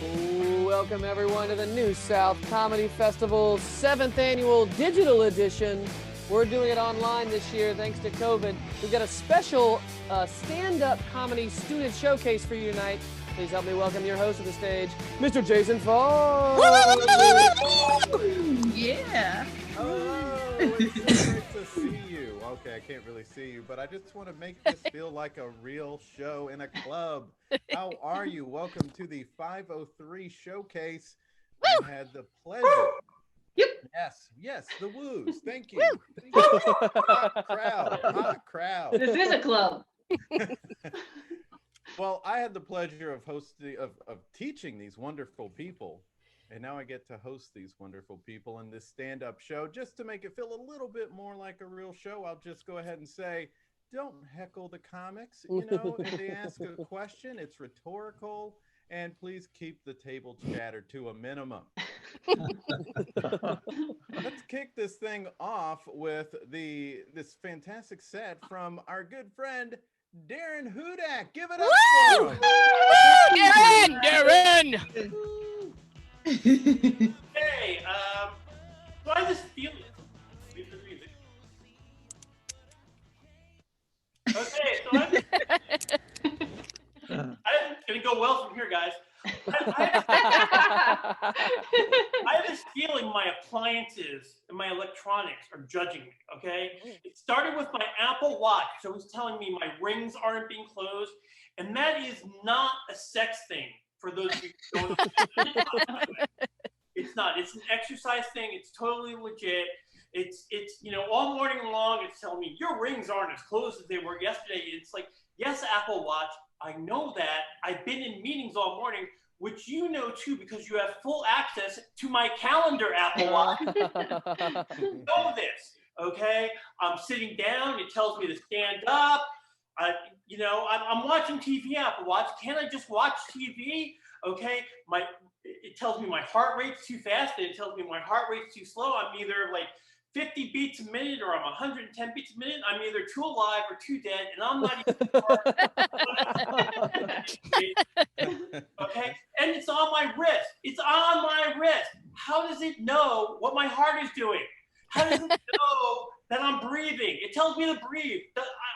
Welcome everyone to the New South Comedy Festival's 7th annual digital edition. We're doing it online this year thanks to COVID. We've got a special stand-up comedy student showcase for you tonight. Please help me welcome your host to the stage, Mr. Jason Farr. Yeah. Hello, it's so great to see you. Okay, I can't really see you, but I just want to make this feel like a real show in a club. How are you? Welcome to the 503 showcase. I had the pleasure. Yep. Yes, the woos. Thank you. Thank you. Hot crowd. This is a club. Well, I had the pleasure of teaching these wonderful people. And now I get to host these wonderful people in this stand-up show. Just to make it feel a little bit more like a real show, I'll just go ahead and say, don't heckle the comics. You know, if they ask a question, it's rhetorical. And please keep the table chatter to a minimum. Let's kick this thing off with this fantastic set from our good friend, Darren Hudak. Give it up for him. Darren! Hey, so I just feel it. Okay, so I'm gonna go well from here, guys. I have this feeling my appliances and my electronics are judging me, okay? It started with my Apple Watch. So it was telling me my rings aren't being closed, and that is not a sex thing. For those of you who don't know, it's not. It's an exercise thing. It's totally legit. It's you know, all morning long it's telling me your rings aren't as close as they were yesterday. It's like, yes, Apple Watch, I know that. I've been in meetings all morning, which you know too because you have full access to my calendar, Apple Watch. You know this, okay? I'm sitting down. It tells me to stand up. You know, I'm watching TV, Apple Watch. Can't I just watch TV? Okay, it tells me my heart rate's too fast, and it tells me my heart rate's too slow. I'm either like 50 beats a minute or I'm 110 beats a minute. I'm either too alive or too dead, and I'm not even okay, and it's on my wrist. It's on my wrist. How does it know what my heart is doing? How does it know that I'm breathing? It tells me to breathe.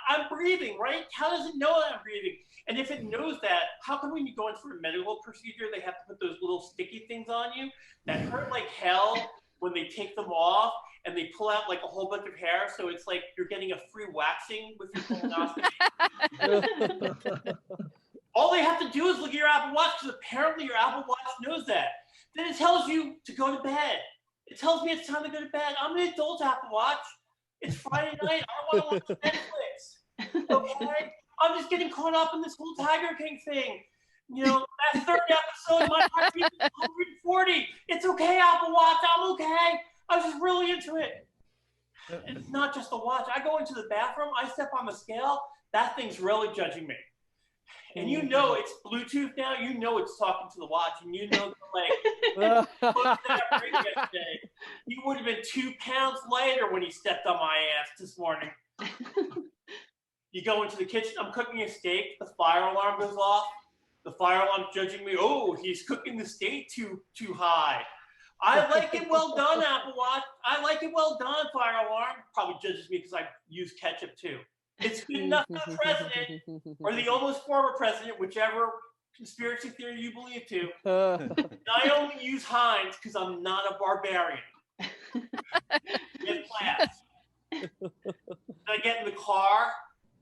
I'm breathing, right? How does it know that I'm breathing? And if it knows that, how come when you go in for a medical procedure, they have to put those little sticky things on you that hurt like hell when they take them off and they pull out like a whole bunch of hair? So it's like you're getting a free waxing with your colonoscopy. All they have to do is look at your Apple Watch, because apparently your Apple Watch knows that. Then it tells you to go to bed. It tells me it's time to go to bed. I'm an adult Apple Watch. It's Friday night. I don't want to watch Netflix. Okay? I'm just getting caught up in this whole Tiger King thing. You know, that third episode, my heart beat 140. It's okay, Apple Watch. I'm okay. I was just really into it. And it's not just the watch. I go into the bathroom. I step on the scale. That thing's really judging me. And you know it's Bluetooth now. You know it's talking to the watch. And you know, like, look at that ring yesterday. He would have been 2 pounds lighter when he stepped on my ass this morning. You go into the kitchen. I'm cooking a steak. The fire alarm goes off. The fire alarm's judging me. Oh, he's cooking the steak too high. I like it well done, Apple Watch. I like it well done, fire alarm. Probably judges me because I use ketchup too. It's good enough for the president or the almost former president, whichever conspiracy theory you believe to. I only use Heinz because I'm not a barbarian. Get class. I get in the car.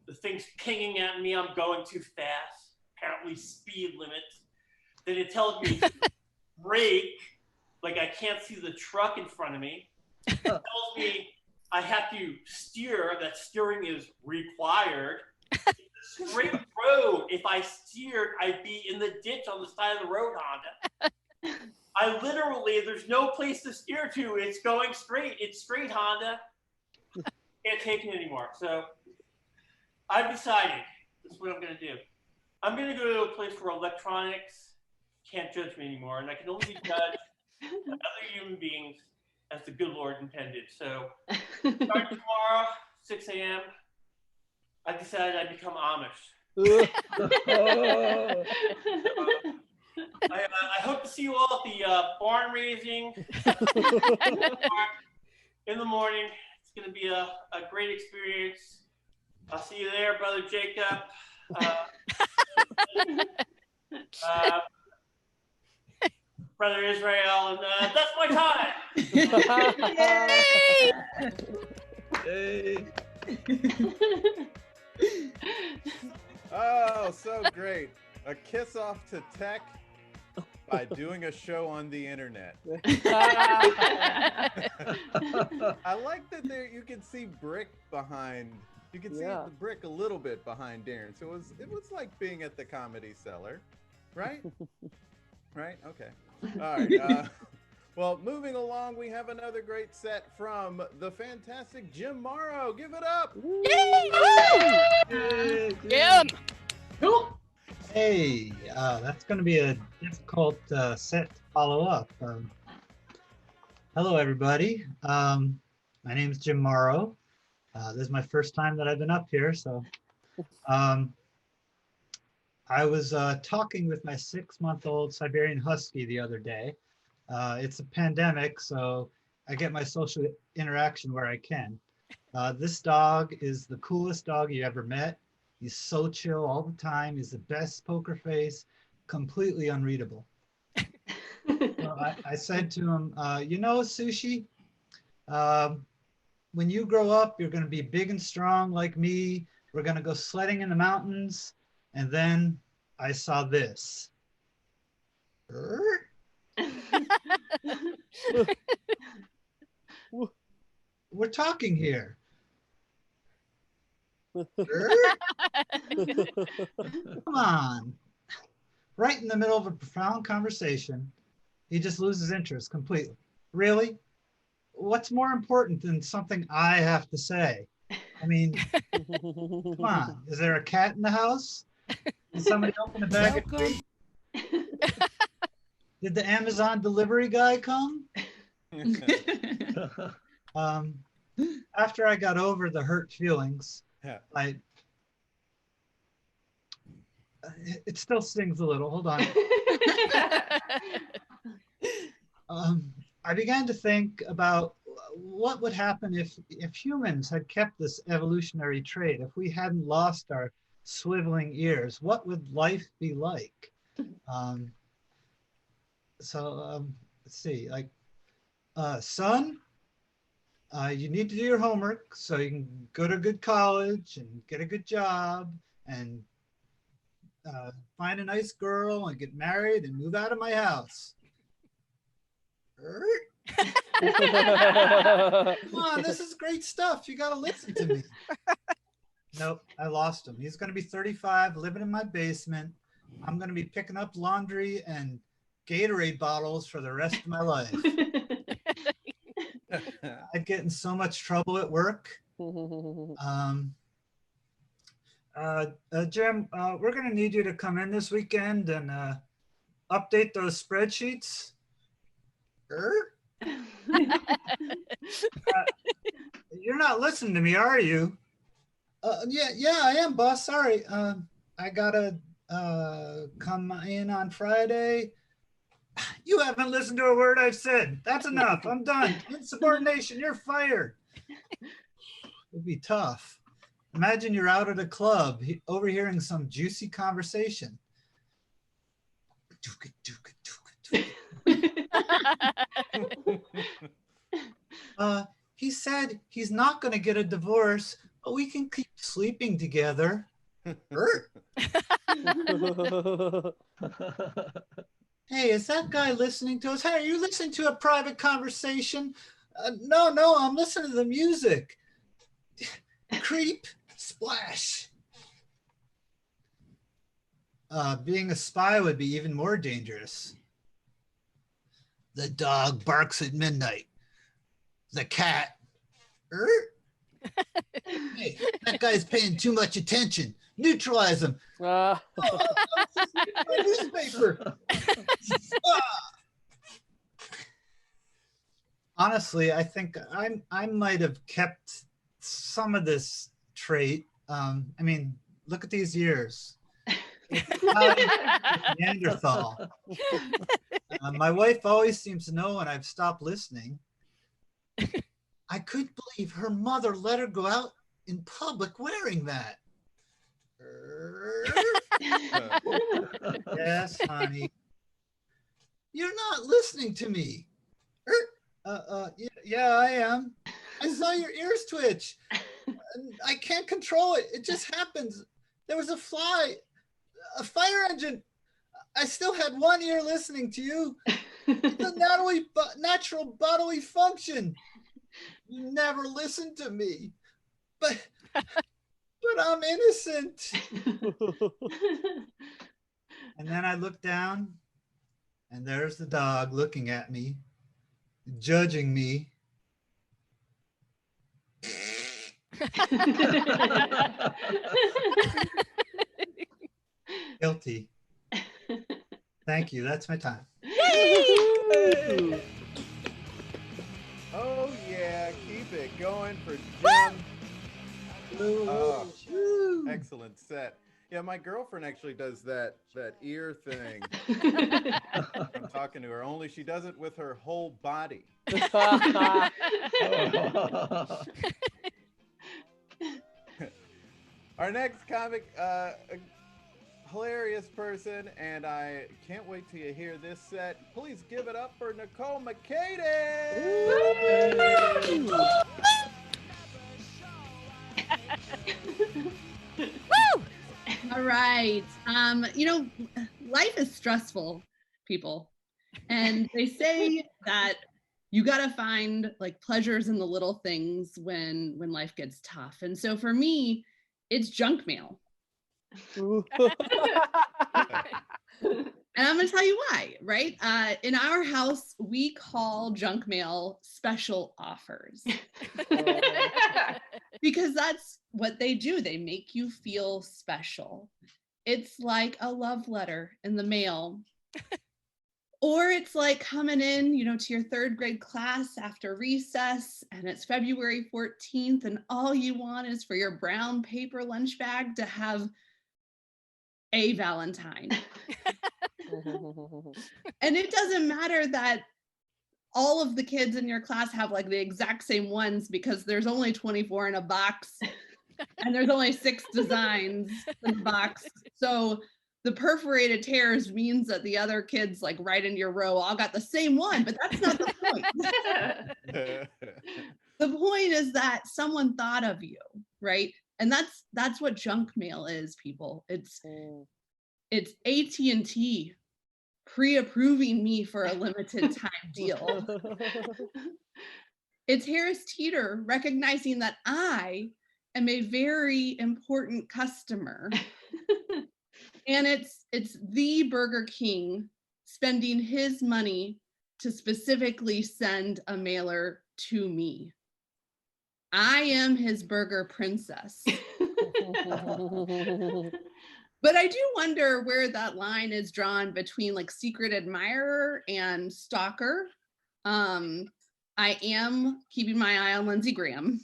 The thing's pinging at me. I'm going too fast. Apparently speed limits. Then it tells me brake. Like I can't see the truck in front of me. It tells me I have to steer. That steering is required. It's a straight road. If I steered, I'd be in the ditch on the side of the road, Honda. I literally, there's no place to steer to. It's going straight. It's straight, Honda. Can't take it anymore. So I've decided this is what I'm going to do. I'm going to go to a place where electronics can't judge me anymore, and I can only be judged by other human beings as the good Lord intended. So starting tomorrow, 6 a.m., I decided I'd become Amish. So, I have I hope to see you all at the barn raising in the morning. It's going to be a great experience. I'll see you there, Brother Jacob. Brother Israel, and that's my time. Yay! Oh, so great. A kiss off to tech by doing a show on the internet. I like that there you can see brick behind. You can see the brick a little bit behind Darren. So it was like being at the Comedy Cellar, right? Right? Okay. All right. Well, moving along, we have another great set from the fantastic Jim Morrow. Give it up. Yay! Jim. Cool. Hey, that's going to be a difficult set to follow up. Hello, everybody. My name is Jim Morrow. This is my first time that I've been up here, so I was talking with my 6-month-old Siberian Husky the other day. It's a pandemic, so I get my social interaction where I can. This dog is the coolest dog you ever met. He's so chill all the time. He's the best poker face, completely unreadable. So I said to him, you know, Sushi, when you grow up, you're going to be big and strong like me. We're going to go sledding in the mountains. And then I saw this. We're talking here. Come on. Right in the middle of a profound conversation, he just loses interest completely. Really? What's more important than something I have to say? I mean, come on. Is there a cat in the house? Did somebody open a bag of treats? Did the Amazon delivery guy come? After I got over the hurt feelings, it still stings a little. Hold on. I began to think about what would happen if humans had kept this evolutionary trait. If we hadn't lost our swiveling ears, what would life be like? Let's see, like, son, you need to do your homework so you can go to a good college and get a good job and find a nice girl and get married and move out of my house. Come on, this is great stuff. You got to listen to me. Nope, I lost him. He's going to be 35, living in my basement. I'm going to be picking up laundry and Gatorade bottles for the rest of my life. I'd get in so much trouble at work. Jim, we're going to need you to come in this weekend and update those spreadsheets. You're not listening to me, are you? Yeah, I am, boss. Sorry. I gotta come in on Friday. You haven't listened to a word I've said. That's enough. I'm done. Insubordination, you're fired. It'd be tough. Imagine you're out at a club overhearing some juicy conversation. He said he's not going to get a divorce, but we can keep sleeping together. Hey, is that guy listening to us? Hey, are you listening to a private conversation? No, I'm listening to the music. Creep, splash. Being a spy would be even more dangerous. The dog barks at midnight. The cat. Hey, that guy's paying too much attention. Neutralize him. Newspaper. Honestly, I think I might have kept some of this trait. I mean, look at these years. Neanderthal. My wife always seems to know when I've stopped listening. I couldn't believe her mother let her go out in public wearing that. Yes, honey. You're not listening to me. Yeah, I am. I saw your ears twitch. I can't control it. It just happens. There was a fly, a fire engine. I still had one ear listening to you. It's a natural bodily function. You never listened to me. But I'm innocent. And then I look down, and there's the dog looking at me, judging me. Guilty. Thank you. That's my time. Hey. Oh yeah, keep it going for Jim. Oh, excellent set. Yeah, my girlfriend actually does that ear thing. I'm talking to her, only she does it with her whole body. Our next comic, hilarious person, and I can't wait till you hear this set. Please give it up for Nicole McCady. Woo! All right. Life is stressful, people. And they say that you got to find like pleasures in the little things when life gets tough. And so for me, it's junk mail. And I'm going to tell you why, right? In our house, we call junk mail special offers. Because that's what they do. They make you feel special. It's like a love letter in the mail. Or it's like coming in, to your third grade class after recess, and it's February 14th, and all you want is for your brown paper lunch bag to have a Valentine. And it doesn't matter that all of the kids in your class have like the exact same ones, because there's only 24 in a box and there's only 6 designs in the box. So the perforated tears means that the other kids like right in your row all got the same one, but that's not the point. The point is that someone thought of you, right? And that's what junk mail is, people. It's AT&T pre-approving me for a limited time deal. It's Harris Teeter recognizing that I am a very important customer. And it's the Burger King spending his money to specifically send a mailer to me. I am his burger princess. But I do wonder where that line is drawn between like secret admirer and stalker. I am keeping my eye on Lindsey Graham.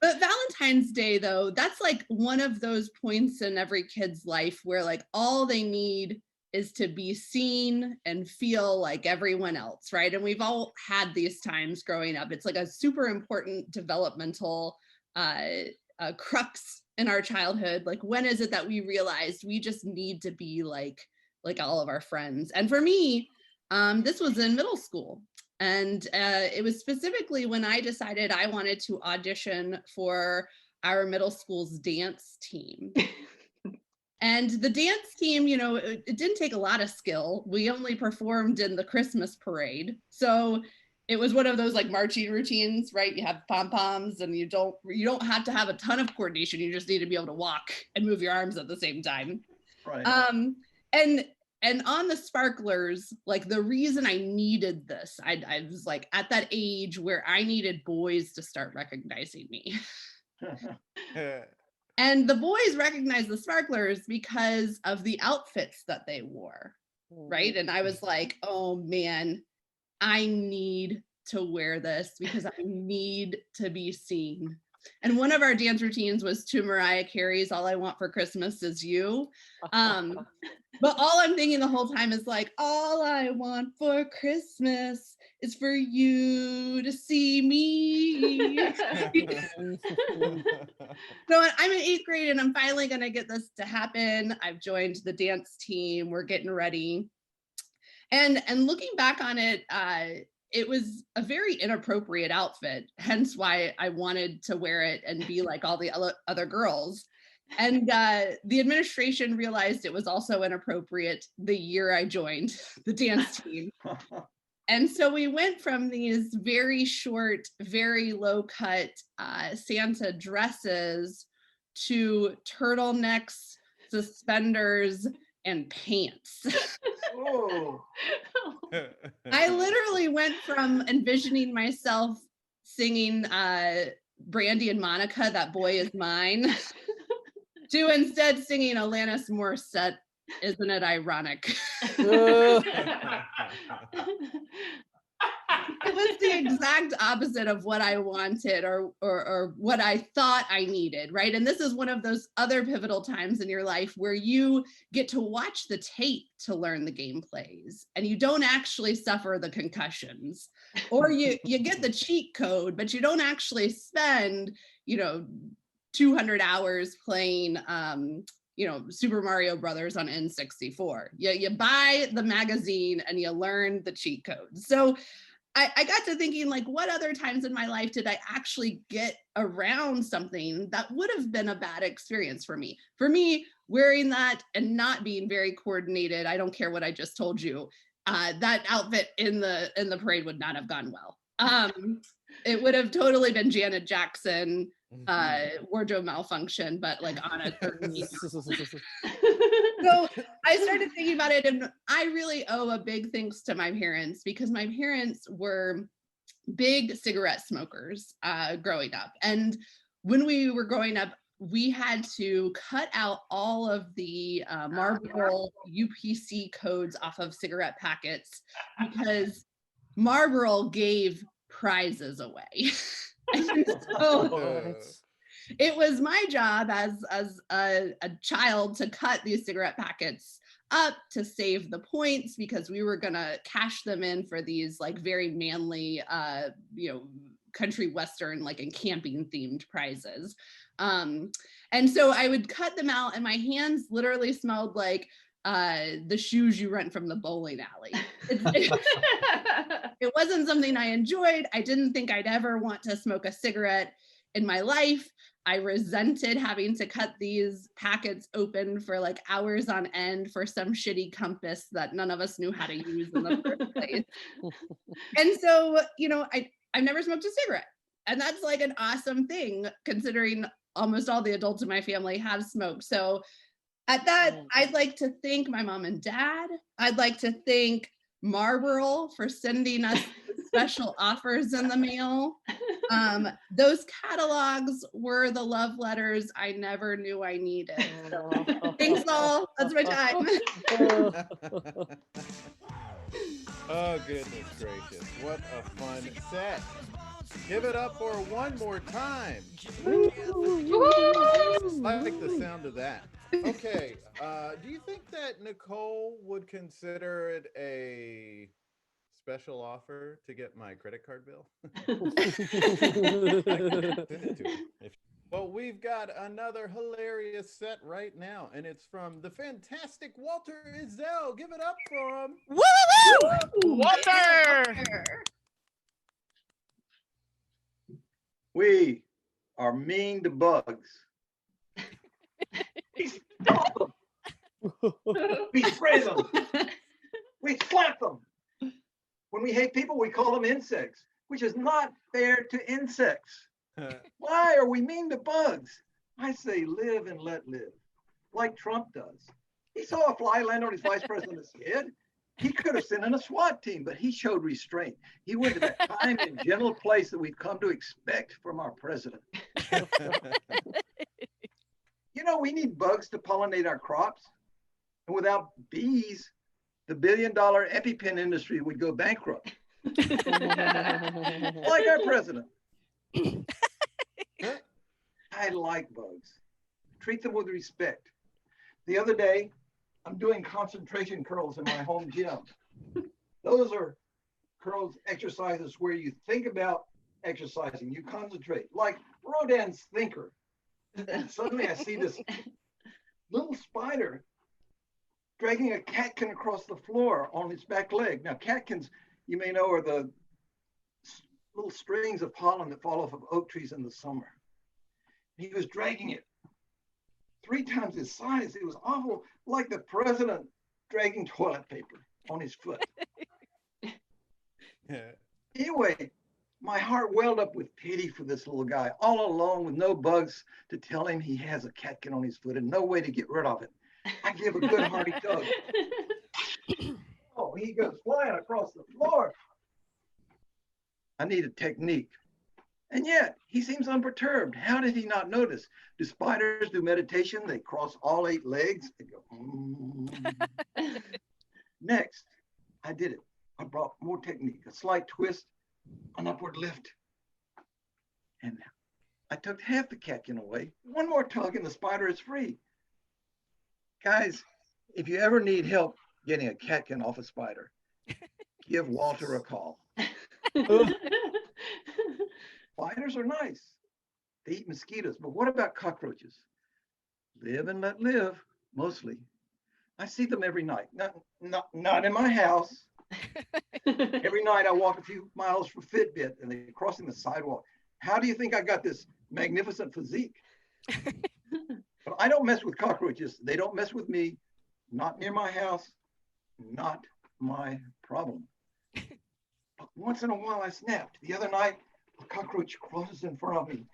But Valentine's Day, though, that's like one of those points in every kid's life where like all they need is to be seen and feel like everyone else, right? And we've all had these times growing up. It's like a super important developmental crux in our childhood. Like, when is it that we realized we just need to be like all of our friends? And for me, this was in middle school. And it was specifically when I decided I wanted to audition for our middle school's dance team. And the dance team, it didn't take a lot of skill. We only performed in the Christmas parade. So it was one of those like marching routines, right? You have pom-poms and you don't have to have a ton of coordination. You just need to be able to walk and move your arms at the same time. Right. And on the sparklers, like the reason I needed this, I was like at that age where I needed boys to start recognizing me. And the boys recognized the sparklers because of the outfits that they wore, right? And I was like, oh man, I need to wear this because I need to be seen. And one of our dance routines was to Mariah Carey's All I Want for Christmas Is You. But all I'm thinking the whole time is like, all I want for Christmas is for you to see me. So I'm in 8th grade and I'm finally going to get this to happen. I've joined the dance team. We're getting ready. And looking back on it, it was a very inappropriate outfit, hence why I wanted to wear it and be like all the other girls. And the administration realized it was also inappropriate the year I joined the dance team. And so we went from these very short, very low cut Santa dresses to turtlenecks, suspenders, and pants. Oh. I literally went from envisioning myself singing Brandy and Monica, That Boy Is Mine, to instead singing Alanis Morissette, Isn't It Ironic? It was the exact opposite of what I wanted or what I thought I needed, right? And this is one of those other pivotal times in your life where you get to watch the tape to learn the game plays and you don't actually suffer the concussions, or you get the cheat code, but you don't actually spend, 200 hours playing Super Mario Brothers on N64. You buy the magazine and you learn the cheat code. So I got to thinking, like, what other times in my life did I actually get around something that would have been a bad experience for me? For me, wearing that and not being very coordinated, I don't care what I just told you, that outfit in the parade would not have gone well. It would have totally been Janet Jackson, wardrobe malfunction, but like on a certain So I started thinking about it, and I really owe a big thanks to my parents, because my parents were big cigarette smokers growing up. And when we were growing up, we had to cut out all of the Marlboro UPC codes off of cigarette packets because Marlboro gave prizes away. And so it was my job as a child to cut these cigarette packets up to save the points, because we were gonna cash them in for these like very manly country western like and camping themed prizes. And so I would cut them out and my hands literally smelled like the shoes you rent from the bowling alley. It wasn't something I enjoyed. I didn't think I'd ever want to smoke a cigarette in my life. I resented having to cut these packets open for like hours on end for some shitty compass that none of us knew how to use in the first place. And so, I've never smoked a cigarette. And that's like an awesome thing, considering almost all the adults in my family have smoked. So at that, I'd like to thank my mom and dad. I'd like to thank Marlboro for sending us special offers in the mail. Those catalogs were the love letters I never knew I needed. So, thanks all. That's my time. Oh, goodness gracious. What a fun set. Give it up for one more time. I like the sound of that. Okay, do you think that Nicole would consider it a special offer to get my credit card bill? Well, we've got another hilarious set right now, and it's from the fantastic Walter Izell. Give it up for him. Woo! Walter! We are mean to bugs. We stomp them. We spray them. We slap them. When we hate people, we call them insects, which is not fair to insects. Why are we mean to bugs? I say live and let live, like Trump does. He saw a fly land on his vice president's head. He could have sent in a SWAT team, but he showed restraint. He went to that kind and gentle place that we've come to expect from our president. We need bugs to pollinate our crops. And without bees, the billion-dollar EpiPen industry would go bankrupt. Like our president. I like bugs. Treat them with respect. The other day, I'm doing concentration curls in my home gym. Those are curls exercises where you think about exercising, you concentrate, like Rodin's thinker. And suddenly I see this little spider dragging a catkin across the floor on its back leg. Now, catkins, you may know, are the little strings of pollen that fall off of oak trees in the summer. He was dragging it 3 times his size. It was awful, like the president dragging toilet paper on his foot. Anyway, my heart welled up with pity for this little guy, all alone with no bugs to tell him he has a catkin on his foot and no way to get rid of it. I give a good hearty tug. Oh, he goes flying across the floor. I need a technique. And yet, he seems unperturbed. How did he not notice? Do spiders do meditation? They cross all 8 legs. They go, Next, I did it. I brought more technique, a slight twist, an upward lift. And I took half the catkin away. One more tug and the spider is free. Guys, if you ever need help getting a catkin off a spider, give Walter a call. Spiders are nice. They eat mosquitoes, but what about cockroaches? Live and let live, mostly. I see them every night. Not in my house. Every night I walk a few miles for Fitbit and they're crossing the sidewalk. How do you think I got this magnificent physique? But I don't mess with cockroaches. They don't mess with me. Not near my house. Not my problem. But once in a while I snapped. The other night, a cockroach crosses in front of me.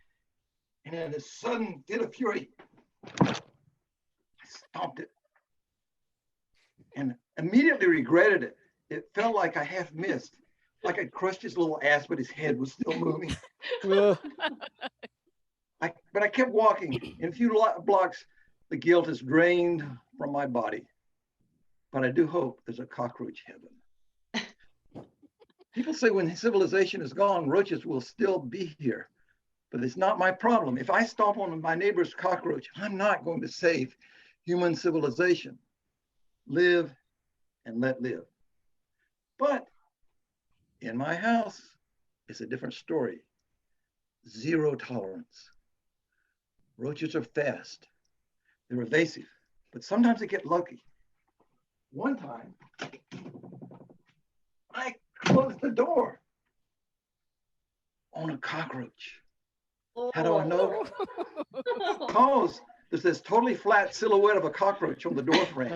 And in a sudden fit of fury, I stomped it. And immediately regretted it. It felt like I half missed. Like I'd crushed his little ass, but his head was still moving. But I kept walking. In a few blocks, the guilt is drained from my body. But I do hope there's a cockroach heaven. People say when civilization is gone, roaches will still be here. But it's not my problem. If I stomp on my neighbor's cockroach, I'm not going to save human civilization. Live and let live. But in my house, it's a different story. 0 tolerance. Roaches are fast. They're evasive, but sometimes they get lucky. One time, I closed the door on a cockroach. How do I know? Because there's this totally flat silhouette of a cockroach on the door frame.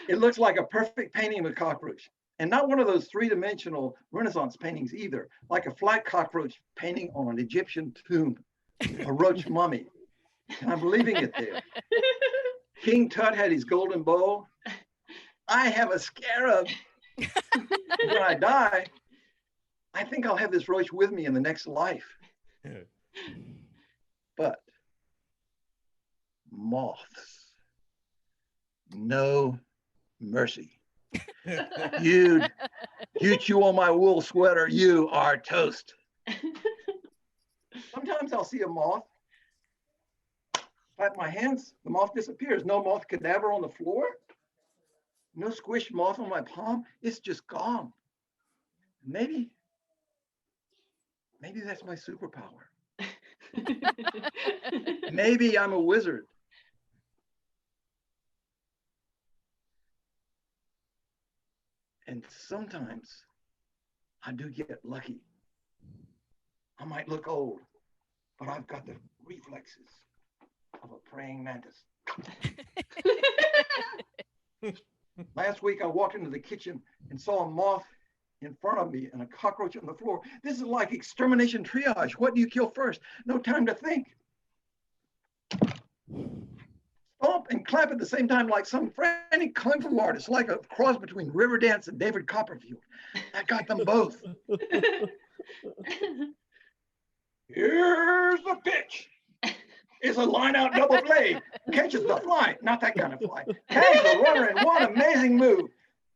It looks like a perfect painting of a cockroach. And not one of those 3-dimensional Renaissance paintings either, like a flat cockroach painting on an Egyptian tomb, a roach mummy. And I'm leaving it there. King Tut had his golden bowl. I have a scarab. When I die, I think I'll have this roach with me in the next life. But moths, no mercy. You chew on my wool sweater, you are toast. Sometimes I'll see a moth, clap my hands, the moth disappears. No moth cadaver on the floor, no squished moth on my palm, it's just gone. Maybe that's my superpower. Maybe I'm a wizard. And sometimes I do get lucky. I might look old, but I've got the reflexes of a praying mantis. Last week I walked into the kitchen and saw a moth in front of me and a cockroach on the floor. This is like extermination triage. What do you kill first? No time to think. Stomp and clap at the same time like some frantic kung fu artist, like a cross between Riverdance and David Copperfield. I got them both. Here's the pitch. It's a line-out double play. Catches the fly. Not that kind of fly. Tags the runner in one amazing move.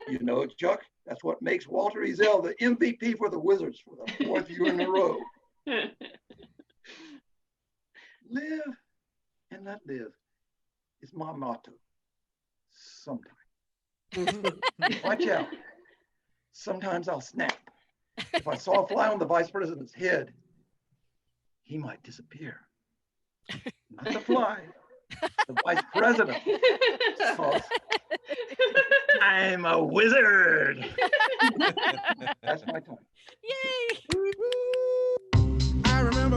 You know it, Chuck. That's what makes Walter Ezell the MVP for the Wizards for the 4th year in a row. Live and let live is my motto. Sometimes. Watch out. Sometimes I'll snap. If I saw a fly on the vice president's head, he might disappear. Not the fly, the vice president. Because I'm a wizard. That's my time. Yay! I remember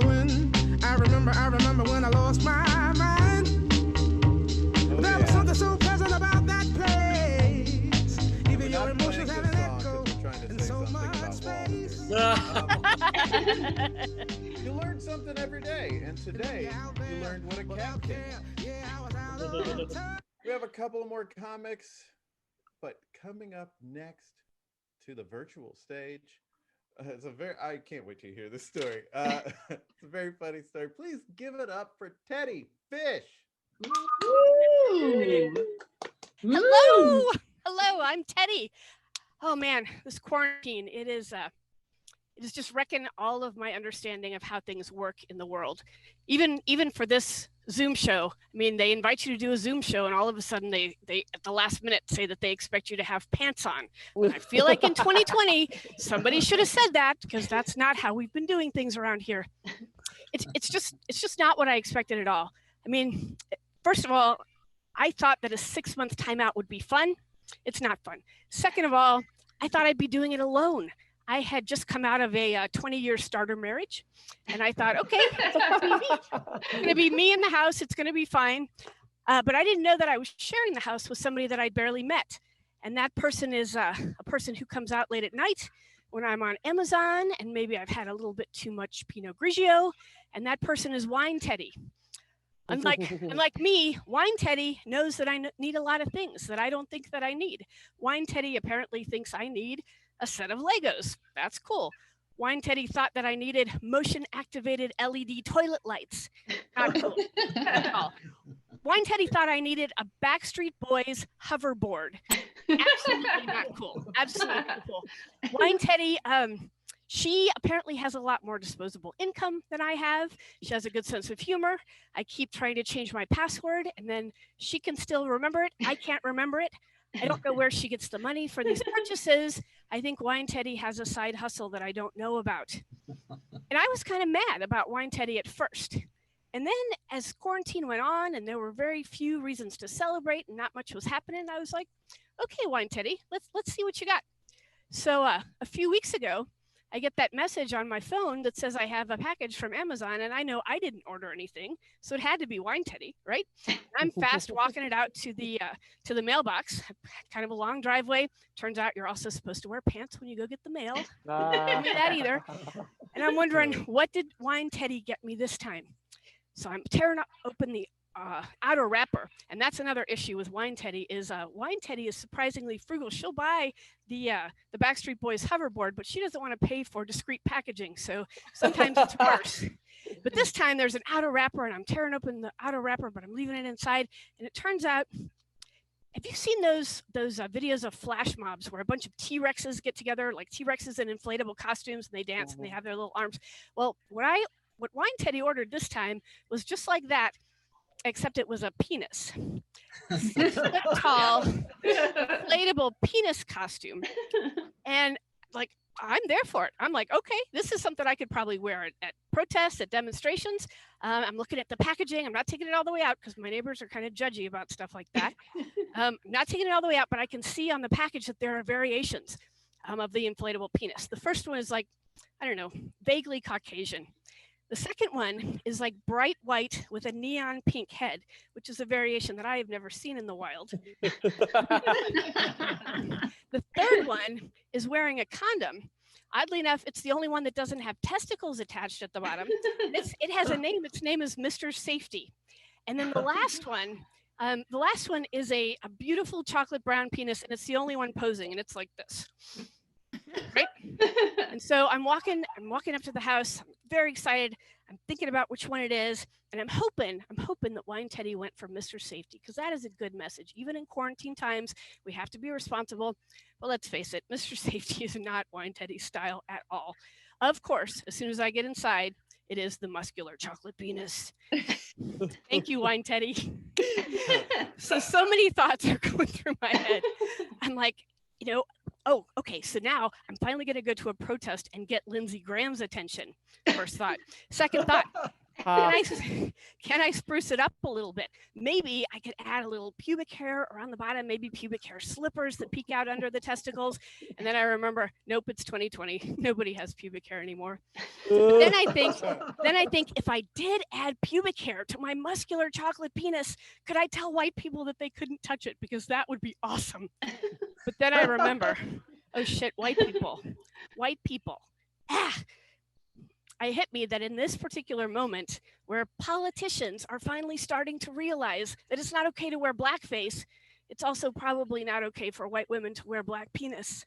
when I lost my mind. There was something so pleasant about that place. Even your emotions have an echo in so much space. You learn something every day, and today you learned what a cat can. We have a couple more comics, but coming up next to the virtual stage, I can't wait to hear this story. It's a very funny story. Please give it up for Teddy Fish. Hello, I'm Teddy. Oh man, this quarantine, it is just wrecking all of my understanding of how things work in the world. Even for this Zoom show, I mean, they invite you to do a Zoom show and all of a sudden they at the last minute say that they expect you to have pants on. And I feel like in 2020, somebody should have said that, because that's not how we've been doing things around here. It's just not what I expected at all. I mean, first of all, I thought that a 6-month timeout would be fun. It's not fun. Second of all, I thought I'd be doing it alone. I had just come out of a 20-year starter marriage, and I thought, okay, it's going to be me in the house. It's going to be fine. But I didn't know that I was sharing the house with somebody that I'd barely met. And that person is a person who comes out late at night when I'm on Amazon, and maybe I've had a little bit too much Pinot Grigio, and that person is Wine Teddy. Unlike me, Wine Teddy knows that I need a lot of things that I don't think that I need. Wine Teddy apparently thinks I need a set of Legos. That's cool. Wine Teddy thought that I needed motion-activated LED toilet lights. Not cool at all. Wine Teddy thought I needed a Backstreet Boys hoverboard. Absolutely not cool. Absolutely not cool. Wine Teddy, she apparently has a lot more disposable income than I have. She has a good sense of humor. I keep trying to change my password, and then she can still remember it. I can't remember it. I don't know where she gets the money for these purchases. I think Wine Teddy has a side hustle that I don't know about. And I was kind of mad about Wine Teddy at first. And then as quarantine went on and there were very few reasons to celebrate and not much was happening, I was like, okay, Wine Teddy, let's see what you got. So a few weeks ago, I get that message on my phone that says I have a package from Amazon, and I know I didn't order anything, so it had to be Wine Teddy, right? I'm fast walking it out to the mailbox. Kind of a long driveway. Turns out you're also supposed to wear pants when you go get the mail. Didn't do that either. And I'm wondering, what did Wine Teddy get me this time? So I'm tearing open the outer wrapper, and that's another issue with Wine Teddy is Wine Teddy is surprisingly frugal. She'll buy the Backstreet Boys hoverboard, but she doesn't want to pay for discreet packaging, so sometimes it's worse. But this time there's an outer wrapper, and I'm tearing open the outer wrapper, but I'm leaving it inside, and it turns out, have you seen those videos of flash mobs where a bunch of T-Rexes get together, like T-Rexes in inflatable costumes, and they dance and they have their little arms? Well, what Wine Teddy ordered this time was just like that, except it was a penis. 6 foot tall, inflatable penis costume. And like, I'm there for it. I'm like, okay, this is something I could probably wear at protests, at demonstrations. I'm looking at the packaging. I'm not taking it all the way out because my neighbors are kind of judgy about stuff like that. I'm not taking it all the way out, but I can see on the package that there are variations of the inflatable penis. The first one is like, I don't know, vaguely Caucasian. The second one is like bright white with a neon pink head, which is a variation that I have never seen in the wild. The third one is wearing a condom. Oddly enough, it's the only one that doesn't have testicles attached at the bottom. It has a name. Its name is Mr. Safety. And then the last one is a beautiful chocolate brown penis, and it's the only one posing, and it's like this. Right? And so I'm walking up to the house. I'm very excited. I'm thinking about which one it is, and I'm hoping that Wine Teddy went for Mr. Safety, because that is a good message. Even in quarantine times, we have to be responsible. But let's face it, Mr. Safety is not Wine Teddy's style at all. Of course, as soon as I get inside, it is the muscular chocolate penis. Thank you, Wine Teddy. So many thoughts are going through my head. I'm like, oh, okay, so now I'm finally going to go to a protest and get Lindsey Graham's attention. First thought. Second thought, can I spruce it up a little bit? Maybe I could add a little pubic hair around the bottom, maybe pubic hair slippers that peek out under the testicles. And then I remember, nope, it's 2020. Nobody has pubic hair anymore. But then I think if I did add pubic hair to my muscular chocolate penis, could I tell white people that they couldn't touch it? Because that would be awesome. But then I remember, oh shit, white people. It hit me that in this particular moment where politicians are finally starting to realize that it's not okay to wear blackface, it's also probably not okay for white women to wear black penis.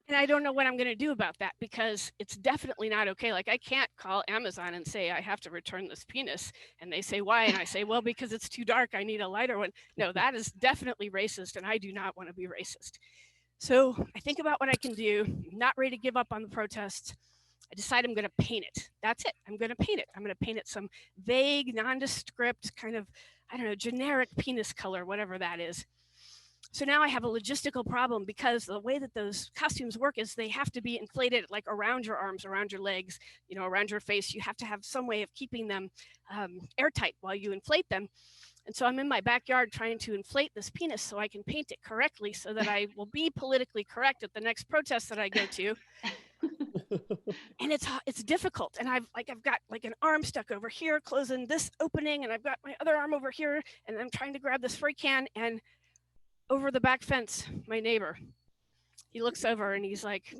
And I don't know what I'm going to do about that, because it's definitely not okay. Like, I can't call Amazon and say, I have to return this penis. And they say, why? And I say, well, because it's too dark. I need a lighter one. No, that is definitely racist. And I do not want to be racist. So I think about what I can do. I'm not ready to give up on the protests. I decide I'm going to paint it. That's it. I'm going to paint it. I'm going to paint it some vague, nondescript kind of, I don't know, generic penis color, whatever that is. So now I have a logistical problem, because the way that those costumes work is they have to be inflated like around your arms, around your legs, around your face. You have to have some way of keeping them airtight while you inflate them. And so I'm in my backyard trying to inflate this penis so I can paint it correctly so that I will be politically correct at the next protest that I go to. And it's difficult. And I've got like an arm stuck over here, closing this opening, and I've got my other arm over here, and I'm trying to grab the spray can, and over the back fence, my neighbor, he looks over and he's like,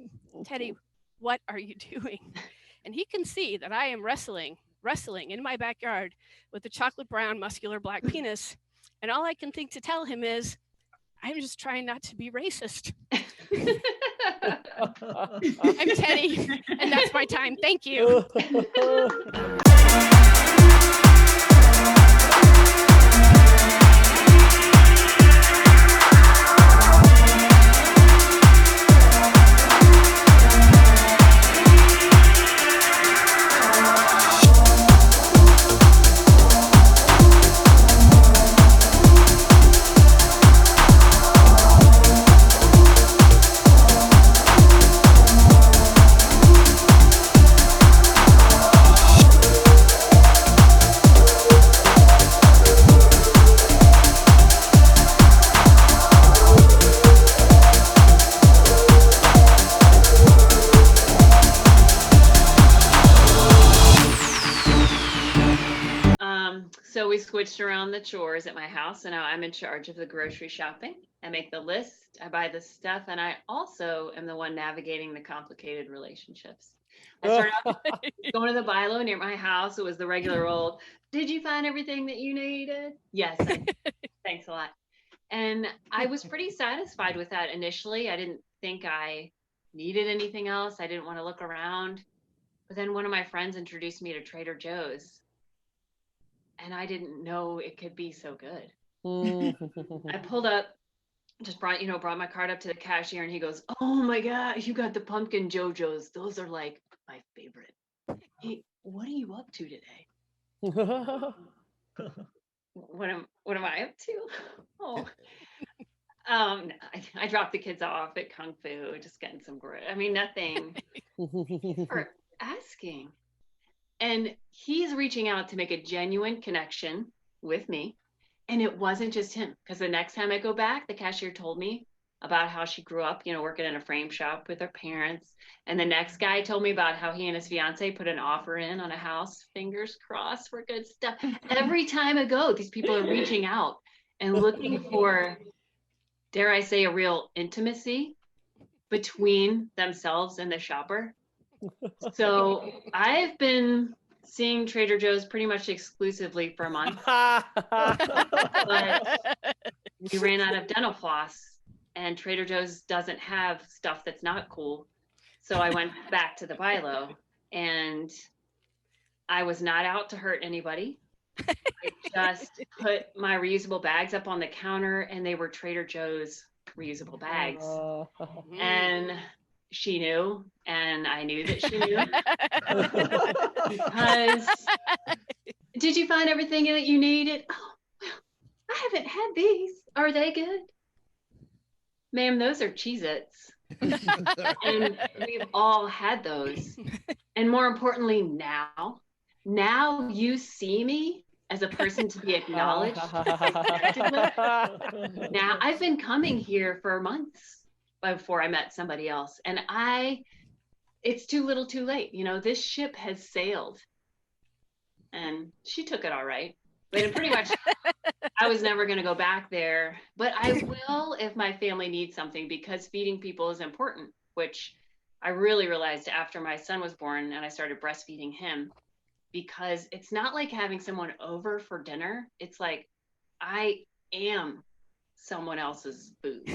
Teddy, what are you doing? And he can see that I am wrestling in my backyard with a chocolate brown muscular black penis. And all I can think to tell him is, I'm just trying not to be racist. I'm Teddy, and that's my time. Thank you. So we switched around the chores at my house, so now I'm in charge of the grocery shopping. I make the list, I buy the stuff, and I also am the one navigating the complicated relationships. I started off going to the Bilo near my house. It was the regular old, did you find everything that you needed? Yes, I did. Thanks a lot. And I was pretty satisfied with that initially. I didn't think I needed anything else. I didn't want to look around. But then one of my friends introduced me to Trader Joe's. And I didn't know it could be so good. I pulled up, just brought my card up to the cashier, and he goes, oh my God, you got the pumpkin JoJo's. Those are like my favorite. Hey, what are you up to today? What am I up to? Oh, I dropped the kids off at Kung Fu, just getting some nothing for asking. And he's reaching out to make a genuine connection with me. And it wasn't just him, because the next time I go back, the cashier told me about how she grew up, working in a frame shop with her parents. And the next guy told me about how he and his fiance put an offer in on a house, fingers crossed for good stuff. Every time I go, these people are reaching out and looking for, dare I say, a real intimacy between themselves and the shopper. So I've been seeing Trader Joe's pretty much exclusively for a month. But we ran out of dental floss, and Trader Joe's doesn't have stuff that's not cool. So I went back to the Bilo, and I was not out to hurt anybody. I just put my reusable bags up on the counter, and they were Trader Joe's reusable bags. Mm-hmm. And she knew, and I knew that she knew. Because, did you find everything that you needed? Oh, well, I haven't had these. Are they good? Ma'am, those are Cheez-Its. And we've all had those. And more importantly, now you see me as a person to be acknowledged, connected with. Now, I've been coming here for months before I met somebody else. And it's too little too late. You know, this ship has sailed. And she took it all right. But pretty much, I was never going to go back there. But I will if my family needs something, because feeding people is important, which I really realized after my son was born and I started breastfeeding him, because it's not like having someone over for dinner. It's like, I am someone else's food.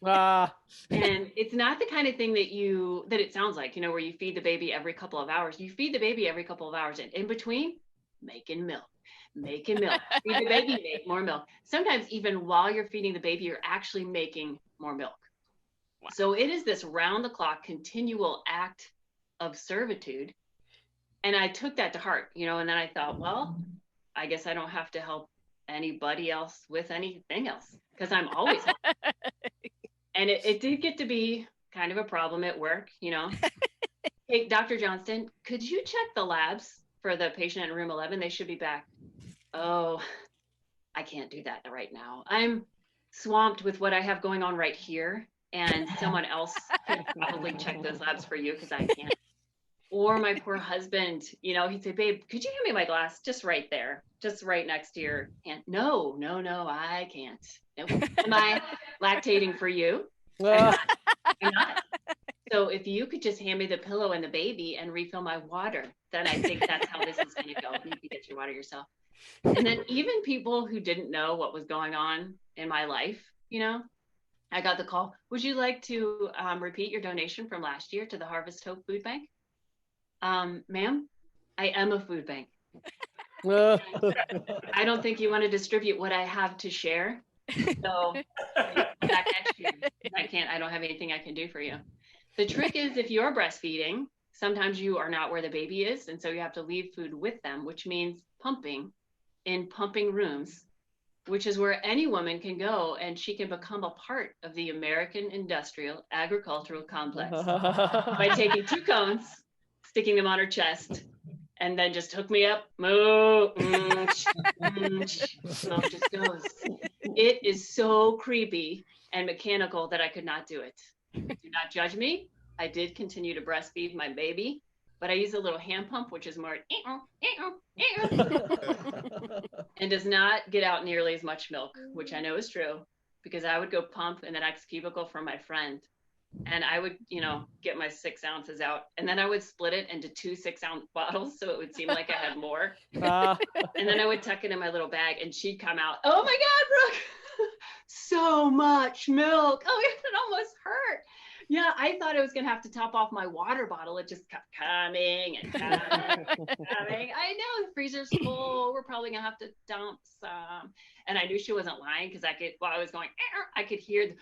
And it's not the kind of thing that it sounds like, you know, where you feed the baby every couple of hours. You feed the baby every couple of hours, and in between, making milk. Feed the baby, make more milk. Sometimes even while you're feeding the baby, you're actually making more milk. Wow. So it is this round the clock continual act of servitude. And I took that to heart, you know, and then I thought, well, I guess I don't have to help anybody else with anything else, because I'm always helping. And it did get to be kind of a problem at work, you know. Hey, Dr. Johnston, could you check the labs for the patient in room 11? They should be back. Oh, I can't do that right now. I'm swamped with what I have going on right here, and someone else could probably check those labs for you, because I can't. Or my poor husband, you know, he'd say, babe, could you hand me my glass just right there, just right next to your hand? No, I can't. Nope. Am I lactating for you? I'm not. So if you could just hand me the pillow and the baby and refill my water, then I think that's how this is going to go. You can get your water yourself. And then even people who didn't know what was going on in my life, you know, I got the call, would you like to repeat your donation from last year to the Harvest Hope Food Bank? Ma'am, I am a food bank. I don't think you want to distribute what I have to share. So back next year, I don't have anything I can do for you. The trick is, if you're breastfeeding, sometimes you are not where the baby is. And so you have to leave food with them, which means pumping in pumping rooms, which is where any woman can go and she can become a part of the American industrial agricultural complex by taking 2 cones, sticking them on her chest, and then just hook me up. Moo, milk just goes. It is so creepy and mechanical that I could not do it. Do not judge me. I did continue to breastfeed my baby, but I use a little hand pump, which is more and does not get out nearly as much milk, which I know is true, because I would go pump in the next cubicle from my friend, and I would, you know, get my 6 ounces out, and then I would split it into 2 6-ounce bottles, so it would seem like I had more. And then I would tuck it in my little bag, and she'd come out, oh my God, Brooke, so much milk. Oh, it almost hurt. Yeah, I thought I was gonna have to top off my water bottle. It just kept coming and coming and coming. I know the freezer's full. We're probably gonna have to dump some. And I knew she wasn't lying, because I could, while I was going, I could hear the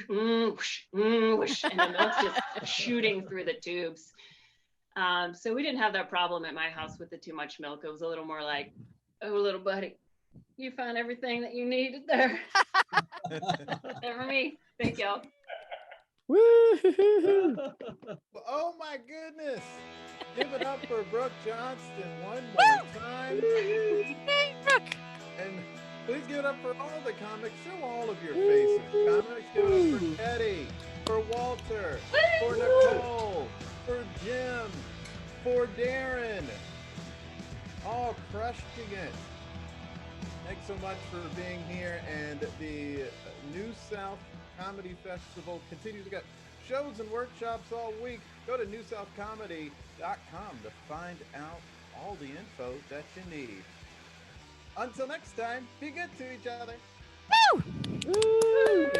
whoosh, whoosh, and the milk's just shooting through the tubes. So we didn't have that problem at my house with the too much milk. It was a little more like, oh, little buddy, you found everything that you needed there. That for me. Thank y'all. Oh my goodness! Give it up for Brooke Johnston one more time. Hey, Brooke. And please give it up for all the comics. Show all of your faces. Comics, give it up for Teddy, for Walter, for Nicole, for Jim, for Darren. All crushing it. Thanks so much for being here. And the New South Comedy Festival continues to get shows and workshops all week. Go to newsouthcomedy.com to find out all the info that you need. Until next time, be good to each other. Woo! Woo!